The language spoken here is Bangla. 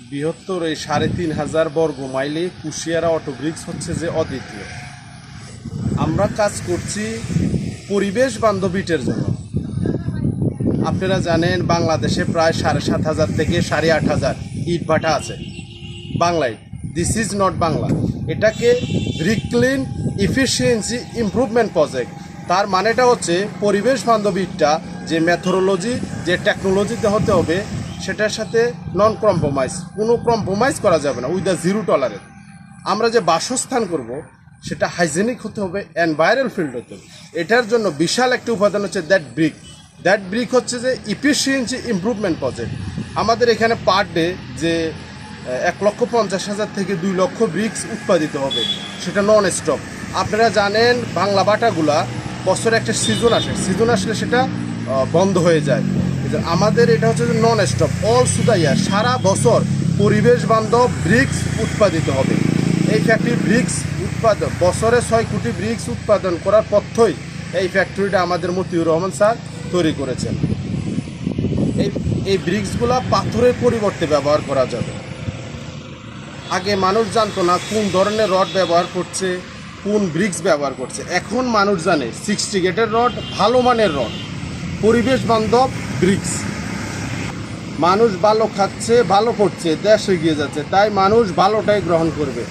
বৃহত্তর এই ৩,৫০০ বর্গ মাইলে কুশিয়ারা অটো ব্রিক্স হচ্ছে যে অদ্বিতীয়। আমরা কাজ করছি পরিবেশ বান্ধব ইটের জন্য। আপনারা জানেন বাংলাদেশে প্রায় ৭,৫০০ থেকে ৮,৫০০ ইট ভাটা আছে বাংলায়। দিস ইজ নট বাংলা, এটাকে রিক্লিন ইফিসিয়েন্সি ইমপ্রুভমেন্ট প্রজেক্ট। তার মানেটা হচ্ছে পরিবেশ বান্ধব ইটটা যে মেথোডোলজি, যে টেকনোলজিতে হতে হবে সেটার সাথে নন কম্প্রোমাইজ, কোনো কম্প্রোমাইজ করা যাবে না, উইথ দ্য জিরো টলারেন্স। আমরা যে বাসস্থান করব সেটা হাইজেনিক হতে হবে, এনভায়রনাল ফিল্ড হতে হবে। এটার জন্য বিশাল একটি উপাদান হচ্ছে দ্যাট ব্রিক হচ্ছে যে ইফিসিয়েন্সি ইমপ্রুভমেন্ট প্রজেক্ট। আমাদের এখানে পার ডে যে ১,৫০,০০০ থেকে ২ লক্ষ ব্রিক্স উৎপাদিত হবে, সেটা নন স্টপ। আপনারা জানেন বাংলা বাটাগুলা বছরে একটা সিজন আসলে সেটা বন্ধ হয়ে যায়। আমাদের এটা হচ্ছে যে non stop, all through the year, সারা বছর পরিবেশ বান্ধব ব্রিক্স উৎপাদিত হবে। এই ফ্যাক্টরি ব্রিক্স উৎপাদন বছরে ৬ কোটি ব্রিক্স উৎপাদন করার পথ্যই এই ফ্যাক্টরিটা আমাদের মতিউর রহমান স্যার তৈরি করেছেন। এই ব্রিক্সগুলা পাথরের পরিবর্তে ব্যবহার করা যাবে। আগে মানুষ জানতো না কোন ধরনের রড ব্যবহার করছে, কোন ব্রিক্স ব্যবহার করছে। এখন মানুষ জানে 60 গেটের রড, ভালো মানের রড, পরিবেশ বান্ধব ব্রিক্স। মানুষ ভালো খাচ্ছে, ভালো করছে, দেশ এগিয়ে যাচ্ছে, তাই মানুষ ভালোটাই গ্রহণ করবে।